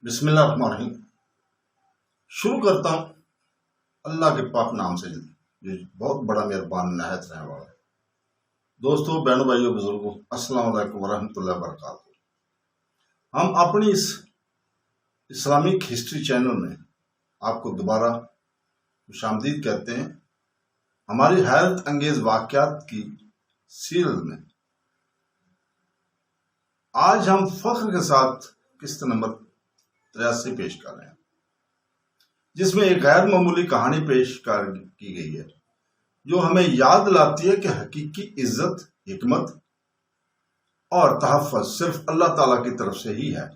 بسم اللہ الرحمن الرحیم۔ شروع کرتا ہوں اللہ کے پاک نام سے جو بہت بڑا مہربان نہایت رحم والا ہے۔ دوستو، بہنوں، بھائیوں، بزرگوں، السلام علیکم ورحمۃ اللہ وبرکاتہ۔ ہم اپنی اس اسلامک ہسٹری چینل میں آپ کو دوبارہ خوش آمدید کہتے ہیں۔ ہماری حیرت انگیز واقعات کی سیریل میں آج ہم فخر کے ساتھ قسط نمبر 83 پیش کر رہے ہیں، جس میں ایک غیر معمولی کہانی پیش کی گئی ہے جو ہمیں یاد لاتی ہے کہ حقیقی عزت، حکمت اور تحفظ صرف اللہ تعالیٰ کی طرف سے ہی ہے۔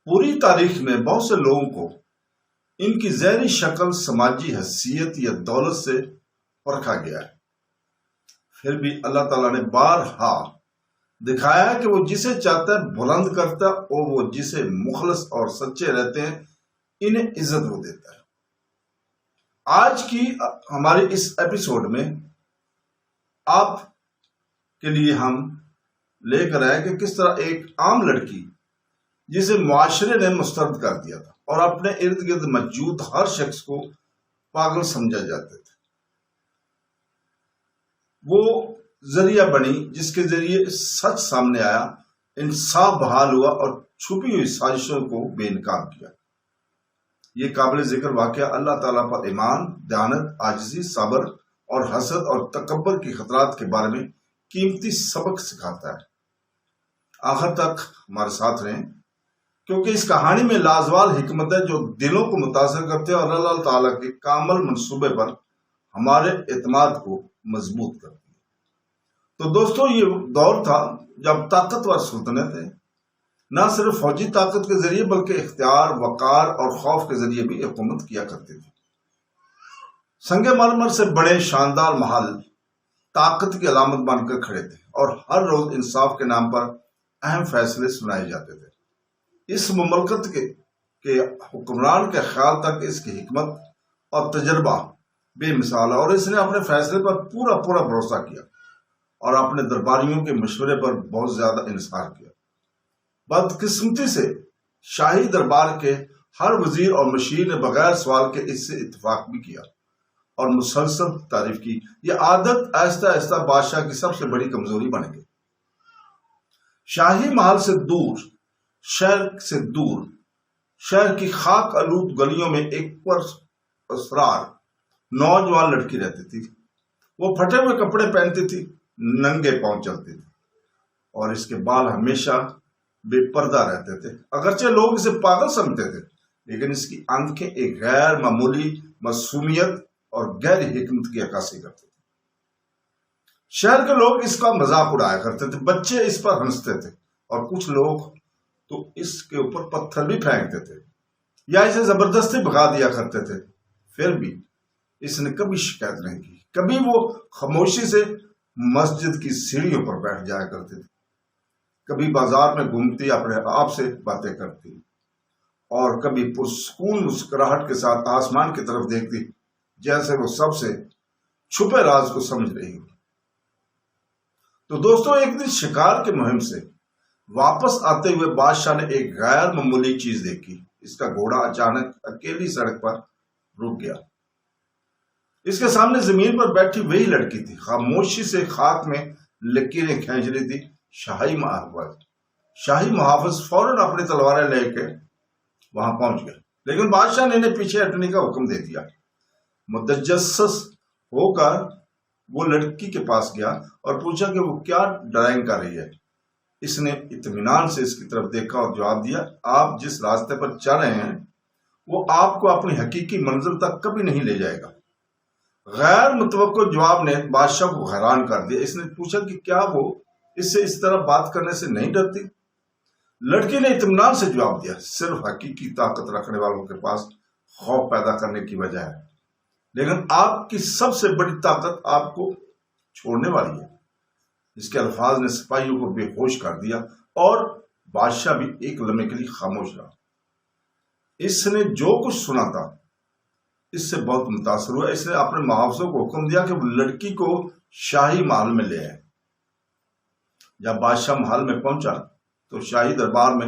پوری تاریخ میں بہت سے لوگوں کو ان کی ظاہری شکل، سماجی حیثیت یا دولت سے پرکھا گیا ہے، پھر بھی اللہ تعالیٰ نے بارہا دکھایا ہے کہ وہ جسے چاہتا ہے بلند کرتا ہے اور وہ جسے مخلص اور سچے رہتے ہیں انہیں عزت وہ دیتا ہے۔ آج کی ہماری اس ایپیسوڈ میں آپ کے لیے ہم لے کر آئے کہ کس طرح ایک عام لڑکی جسے معاشرے نے مسترد کر دیا تھا اور اپنے ارد گرد موجود ہر شخص کو پاگل سمجھا جاتے تھے، وہ ذریعہ بنی جس کے ذریعے سچ سامنے آیا، انصاف بحال ہوا اور چھپی ہوئی سازشوں کو بے نقاب کیا۔ یہ قابل ذکر واقعہ اللہ تعالیٰ پر ایمان، دیانت، عاجزی، صبر اور حسد اور تکبر کے خطرات کے بارے میں قیمتی سبق سکھاتا ہے۔ آخر تک ہمارے ساتھ رہیں، کیونکہ اس کہانی میں لازوال حکمت ہے جو دلوں کو متاثر کرتے ہیں اور اللہ تعالیٰ کے کامل منصوبے پر ہمارے اعتماد کو مضبوط کرتے ہیں۔ تو دوستو، یہ دور تھا جب طاقتور سلطنتیں نہ صرف فوجی طاقت کے ذریعے بلکہ اختیار، وقار اور خوف کے ذریعے بھی حکومت کیا کرتی تھی۔ سنگ مرمر سے بڑے شاندار محل طاقت کی علامت بن کر کھڑے تھے اور ہر روز انصاف کے نام پر اہم فیصلے سنائے جاتے تھے۔ اس مملکت کے حکمران کے خیال تک اس کی حکمت اور تجربہ بے مثال ہے اور اس نے اپنے فیصلے پر پورا بھروسہ کیا اور اپنے درباریوں کے مشورے پر بہت زیادہ انحصار کیا۔ بدقسمتی سے شاہی دربار کے ہر وزیر اور مشیر نے بغیر سوال کے اس سے اتفاق بھی کیا اور مسلسل تعریف کی۔ یہ عادت آہستہ آہستہ بادشاہ کی سب سے بڑی کمزوری بن گئی۔ شاہی محل سے دور، شہر کی خاک آلود گلیوں میں ایک پراسرار نوجوان لڑکی رہتی تھی۔ وہ پھٹے ہوئے کپڑے پہنتی تھی، ننگے پاؤں چلتی تھی اور اس کے بال ہمیشہ بے پردہ رہتے تھے۔ اگرچہ لوگ اسے پاگل سمجھتے تھے، لیکن اس کی آنکھیں ایک غیر معمولی معصومیت اور گہری حکمت کی عکاسی کرتی تھی۔ شہر کے لوگ اس کا مذاق اڑایا کرتے تھے، بچے اس پر ہنستے تھے اور کچھ لوگ تو اس کے اوپر پتھر بھی پھینکتے تھے یا اسے زبردستی بھگا دیا کرتے تھے۔ پھر بھی اس نے کبھی شکایت نہیں کی۔ کبھی وہ خاموشی سے مسجد کی سیڑھیوں پر بیٹھ جایا کرتی تھی، کبھی بازار میں گھومتی اپنے آپ سے باتیں کرتی اور کبھی پرسکون مسکراہٹ کے ساتھ آسمان کی طرف دیکھتی جیسے وہ سب سے چھپے راز کو سمجھ رہی ہو۔ تو دوستو، ایک دن شکار کے مہم سے واپس آتے ہوئے بادشاہ نے ایک غیر معمولی چیز دیکھی۔ اس کا گھوڑا اچانک اکیلی سڑک پر رک گیا۔ اس کے سامنے زمین پر بیٹھی وہی لڑکی تھی، خاموشی سے خاک میں لکیریں کھینچ رہی تھی۔ شاہی محافظ فوراً اپنی تلواریں لے کے وہاں پہنچ گئے، لیکن بادشاہ نے انہیں پیچھے ہٹنے کا حکم دے دیا۔ متجسس ہو کر وہ لڑکی کے پاس گیا اور پوچھا کہ وہ کیا ڈرائنگ کر رہی ہے۔ اس نے اطمینان سے اس کی طرف دیکھا اور جواب دیا، آپ جس راستے پر چل رہے ہیں وہ آپ کو اپنی حقیقی منزل تک کبھی نہیں لے جائے گا۔ غیر متوقع جواب نے بادشاہ کو حیران کر دیا۔ اس نے پوچھا کہ کیا وہ اس سے اس طرح بات کرنے سے نہیں ڈرتی؟ لڑکی نے اطمینان سے جواب دیا، صرف حقیقی طاقت رکھنے والوں کے پاس خوف پیدا کرنے کی وجہ ہے، لیکن آپ کی سب سے بڑی طاقت آپ کو چھوڑنے والی ہے۔ اس کے الفاظ نے سپاہیوں کو بے ہوش کر دیا اور بادشاہ بھی ایک لمحے کے لیے خاموش رہا۔ اس نے جو کچھ سنا تھا اس سے بہت متاثر ہوا۔ اس نے اپنے محافظوں کو حکم دیا کہ وہ لڑکی کو شاہی محل میں لے آئے۔ جب بادشاہ محل میں پہنچا تو شاہی دربار میں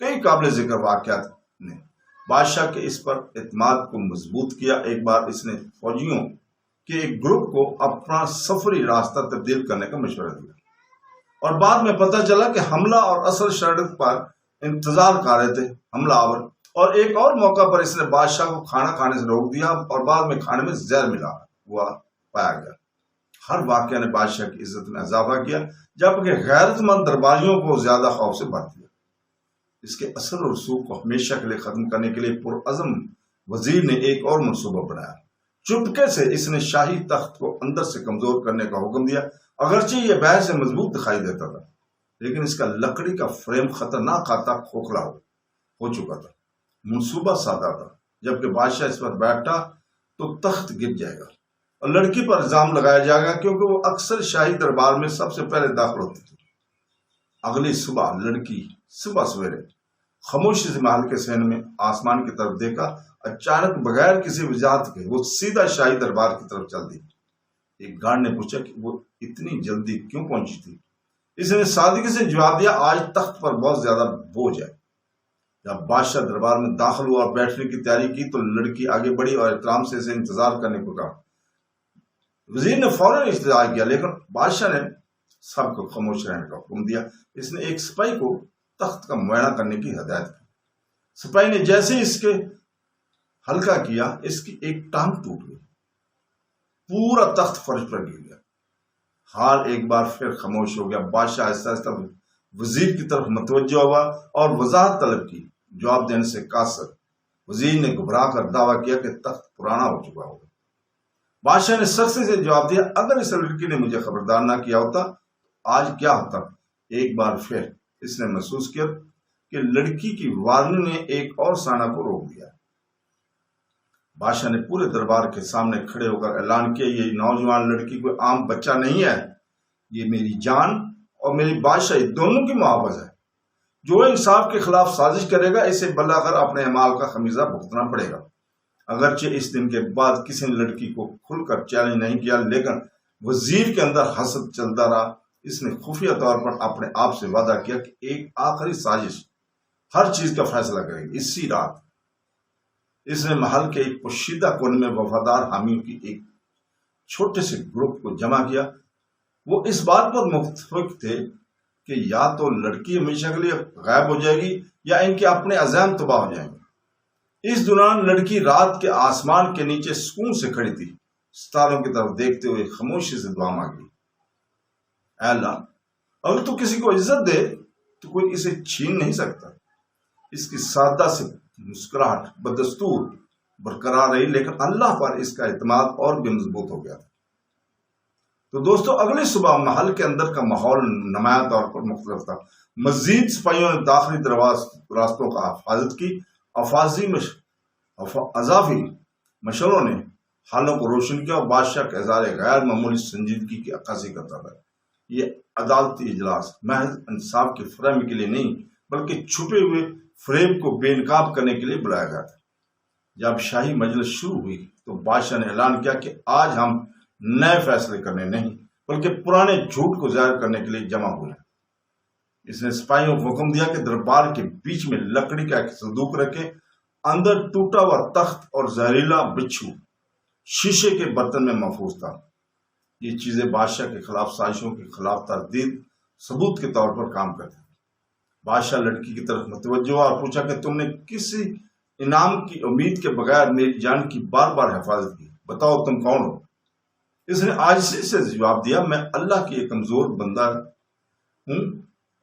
کئی قابل ذکر واقعات نے بادشاہ کے اس پر اعتماد کو مضبوط کیا۔ ایک بار اس نے فوجیوں کے ایک گروپ کو اپنا سفری راستہ تبدیل کرنے کا مشورہ دیا، اور بعد میں پتہ چلا کہ حملہ اور اصل شرط پر انتظار کر رہے تھے حملہ آور، اور ایک اور موقع پر اس نے بادشاہ کو کھانا کھانے سے روک دیا اور بعد میں کھانے میں زہر ملا ہوا پایا گیا۔ ہر واقعہ نے بادشاہ کی عزت میں اضافہ کیا، جبکہ غیرت مند درباریوں کو زیادہ خوف سے بھر دیا۔ اس کے اثر اور رسوخ کو ہمیشہ کے لیے ختم کرنے کے لیے پرعزم وزیر نے ایک اور منصوبہ بنایا۔ چپکے سے اس نے شاہی تخت کو اندر سے کمزور کرنے کا حکم دیا۔ اگرچہ یہ باہر سے مضبوط دکھائی دیتا تھا، لیکن اس کا لکڑی کا فریم خطرناک حد تک کھوکھلا ہو چکا تھا۔ منصوبہ سادہ تھا، جبکہ بادشاہ اس پر بیٹھا تو تخت گر جائے گا اور لڑکی پر الزام لگایا جائے گا، کیونکہ وہ اکثر شاہی دربار میں سب سے پہلے داخل ہوتی تھی۔ اگلی صبح لڑکی صبح سویرے خاموشی سے محل کے صحن میں آسمان کی طرف دیکھا۔ اچانک بغیر کسی وجاہت کے وہ سیدھا شاہی دربار کی طرف چل دی۔ ایک گارڈ نے پوچھا کہ وہ اتنی جلدی کیوں پہنچی تھی؟ اس نے سادگی سے جواب دیا، آج تخت پر بہت زیادہ بوجھ ہے۔ جب بادشاہ دربار میں داخل ہوا اور بیٹھنے کی تیاری کی تو لڑکی آگے بڑھی اور احترام سے اسے انتظار کرنے کو کہا۔ وزیر نے فوراً اجتیاز کیا، لیکن بادشاہ نے سب کو خاموش رہنے کا حکم دیا۔ اس نے ایک سپاہی کو تخت کا معائنہ کرنے کی ہدایت کی۔ سپاہی نے جیسے ہی اس کے ہلکا کیا، اس کی ایک ٹانگ ٹوٹ گئی، پورا تخت فرش پر گر گیا۔ حال ایک بار پھر خاموش ہو گیا۔ بادشاہ آہستہ آہستہ وزیر کی طرف متوجہ ہوا اور وضاحت طلب کی۔ جواب دینے سے قاصر وزیر نے گھبرا کر دعویٰ کیا کہ تخت پرانا ہو چکا ہوگا۔ بادشاہ نے سختی سے جواب دیا، اگر اس لڑکی نے مجھے خبردار نہ کیا ہوتا تو آج کیا ہوتا۔ ایک بار پھر اس نے محسوس کیا کہ لڑکی کی وارنی نے ایک اور سانہ کو روک دیا۔ بادشاہ نے پورے دربار کے سامنے کھڑے ہو کر اعلان کیا، یہ نوجوان لڑکی کوئی عام بچہ نہیں ہے، یہ میری جان اور میری بادشاہی دونوں کی محافظ ہے۔ جو انصاف کے خلاف سازش کرے گا اسے بلاخر اپنے اعمال کا خمیازہ بھگتنا پڑے گا۔ اگرچہ اس دن کے بعد کسی نے لڑکی کو کھل کر چیلنج نہیں کیا، لیکن وزیر کے اندر حسد چلتا رہا۔ اس نے خفیہ طور پر اپنے آپ سے وعدہ کیا کہ ایک آخری سازش ہر چیز کا فیصلہ کرے گی۔ اسی رات اس نے محل کے ایک پوشیدہ کونے میں وفادار حامیوں کی ایک چھوٹے سے گروپ کو جمع کیا۔ وہ اس بات پر متفق تھے کہ یا تو لڑکی ہمیشہ کے لیے غائب ہو جائے گی یا ان کے اپنے عزائم تباہ ہو جائیں گے۔ اس دوران لڑکی رات کے آسمان کے نیچے سکون سے کھڑی تھی، ستاروں کی طرف دیکھتے ہوئے خاموشی سے دعا مانگی، اے اللہ، اگر تو کسی کو عزت دے تو کوئی اسے چھین نہیں سکتا۔ اس کی سادہ سے مسکراہٹ بدستور برقرار رہی، لیکن اللہ پر اس کا اعتماد اور بھی مضبوط ہو گیا تھا۔ تو دوستو، اگلی صبح محل کے اندر کا ماحول نمایاں طور پر مختلف تھا۔ مزید سپاہیوں نے داخلی راستوں کا حفاظت کی۔ اضافی مشوروں نے حالوں کو روشن کیا اور بادشاہ کے اظہار غیر معمولی سنجیدگی کی عکاسی کرتا تھا۔ یہ عدالتی اجلاس محض انصاف کی فراہمی کے لیے نہیں بلکہ چھپے ہوئے فریب کو بے نقاب کرنے کے لیے بلایا گیا تھا۔ جب شاہی مجلس شروع ہوئی تو بادشاہ نے اعلان کیا کہ آج ہم نئے فیصلے کرنے نہیں بلکہ پرانے جھوٹ کو ظاہر کرنے کے لیے جمع ہوئے۔ اس نے سپاہیوں کو حکم دیا کہ دربار کے بیچ میں لکڑی کا ایک صندوق رکھے۔ اندر ٹوٹا ہوا تخت اور زہریلا بچھو شیشے کے برتن میں محفوظ تھا۔ یہ چیزیں بادشاہ کے خلاف سازشوں کے خلاف تردید ثبوت کے طور پر کام کرتی تھی۔ بادشاہ لڑکی کی طرف متوجہ ہوا اور پوچھا کہ تم نے کسی انعام کی امید کے بغیر میری جان کی بار بار حفاظت کی، بتاؤ تم کون ہو؟ اس نے عاجزی سے جواب دیا، میں اللہ کی ایک کمزور بندہ ہوں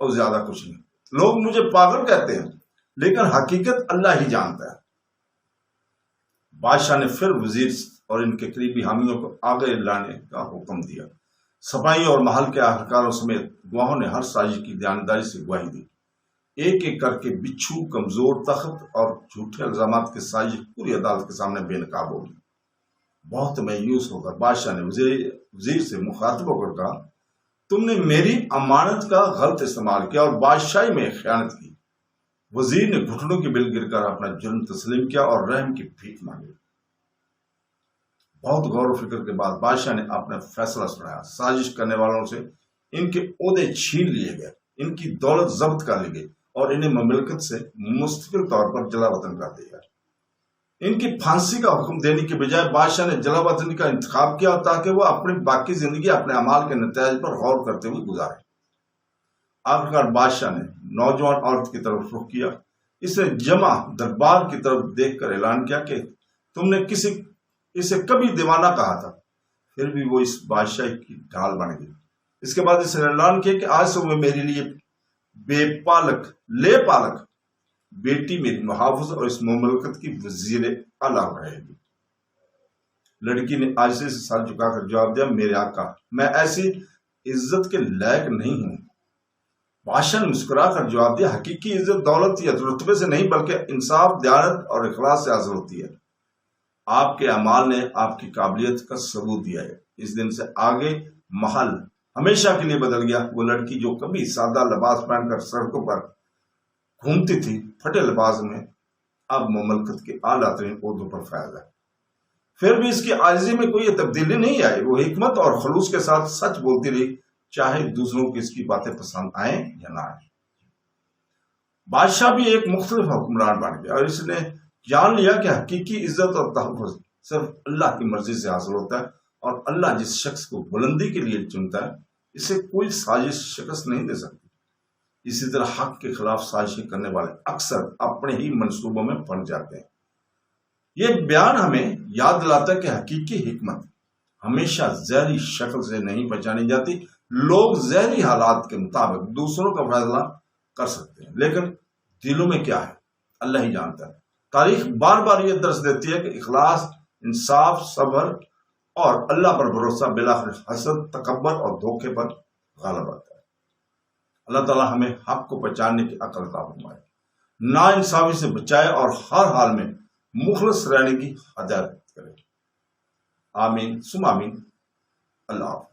اور زیادہ کچھ نہیں۔ لوگ مجھے پاگل کہتے ہیں لیکن حقیقت اللہ ہی جانتا ہے۔ بادشاہ نے پھر وزیر اور ان کے قریبی حامیوں کو آگے لانے کا حکم دیا۔ سپاہی اور محل کے اہلکاروں سمیت گواہوں نے ہر سازش کی دیانتداری سے گواہی دی۔ ایک ایک کر کے بچھو، کمزور تخت اور جھوٹے الزامات کی سازش پوری عدالت کے سامنے بے نقاب ہوگی۔ بہت مایوس ہو کر بادشاہ نے وزیر سے مخاطب ہو کر کہا، تم نے میری امانت کا غلط استعمال کیا اور بادشاہی میں خیانت کی۔ وزیر نے گھٹنوں کی بل گر کر اپنا جرم تسلیم کیا اور رحم کی بھیک مانگی۔ بہت غور و فکر کے بعد بادشاہ نے اپنا فیصلہ سنایا۔ سازش کرنے والوں سے ان کے عہدے چھین لیے گئے، ان کی دولت ضبط کر لی گئی اور انہیں مملکت سے مستقل طور پر جلا وطن کر دیا۔ ان کی پھانسی کا حکم دینے کے بجائے بادشاہ نے جلا وطنی کا انتخاب کیا تاکہ وہ اپنی باقی زندگی اپنے اعمال کے نتائج پر غور کرتے ہوئے گزارے۔ آخرکار بادشاہ نے نوجوان عورت کی طرف رخ کیا۔ اس نے جمع دربار کی طرف دیکھ کر اعلان کیا کہ تم نے اسے کبھی دیوانہ کہا تھا، پھر بھی وہ اس بادشاہ کی ڈھال بن گئی۔ اس کے بعد اس نے اعلان کیا کہ آج سے وہ میرے لیے بے پالک بیٹی میری محافظ اور اس مملکت کی وزیر اعلیٰ رہے گی۔ لڑکی نے آجزی سے سر جھکا کر جواب دیا، میرے آقا، میں ایسی عزت کے لائق نہیں ہوں۔ بادشاہ نے مسکرا کر جواب دیا، حقیقی عزت دولت یا رتبے سے نہیں بلکہ انصاف، دیانت اور اخلاص سے حاصل ہوتی ہے۔ آپ کے اعمال نے آپ کی قابلیت کا ثبوت دیا ہے۔ اس دن سے آگے محل ہمیشہ کے لیے بدل گیا۔ وہ لڑکی جو کبھی سادہ لباس پہن کر سڑکوں پر گھومتی تھی، پھٹے لباس میں اب مملکت کے اعلیٰ ترین عہدوں پر فائز ہے۔ پھر بھی اس کی عاجزی میں کوئی تبدیلی نہیں آئی۔ وہ حکمت اور خلوص کے ساتھ سچ بولتی رہی، چاہے دوسروں کی اس کی باتیں پسند آئیں یا نہ آئیں۔ بادشاہ بھی ایک مختلف حکمران بن گیا اور اس نے جان لیا کہ حقیقی عزت اور تحفظ صرف اللہ کی مرضی سے حاصل ہوتا ہے، اور اللہ جس شخص کو بلندی کے لیے چنتا ہے اسے کوئی سازش شکست نہیں دے سکتی۔ اسی طرح حق کے خلاف سازشیں کرنے والے اکثر اپنے ہی منصوبوں میں پھنس جاتے ہیں۔ یہ بیان ہمیں یاد دلاتا ہے کہ حقیقی حکمت ہمیشہ ظاہری شکل سے نہیں پہچانی جاتی۔ لوگ ظاہری حالات کے مطابق دوسروں کا فیصلہ کر سکتے ہیں، لیکن دلوں میں کیا ہے اللہ ہی جانتا ہے۔ تاریخ بار بار یہ درس دیتی ہے کہ اخلاص، انصاف، صبر اور اللہ پر بھروسہ بالآخر حسد، تکبر اور دھوکے پر غالب آتا ہے۔ اللہ تعالیٰ ہمیں حق کو پہچاننے کی عقل عطا فرمائے، نا انصافی سے بچائے اور ہر حال میں مخلص رہنے کی ہدایت کرے۔ آمین ثم آمین۔ اللہ حافظ۔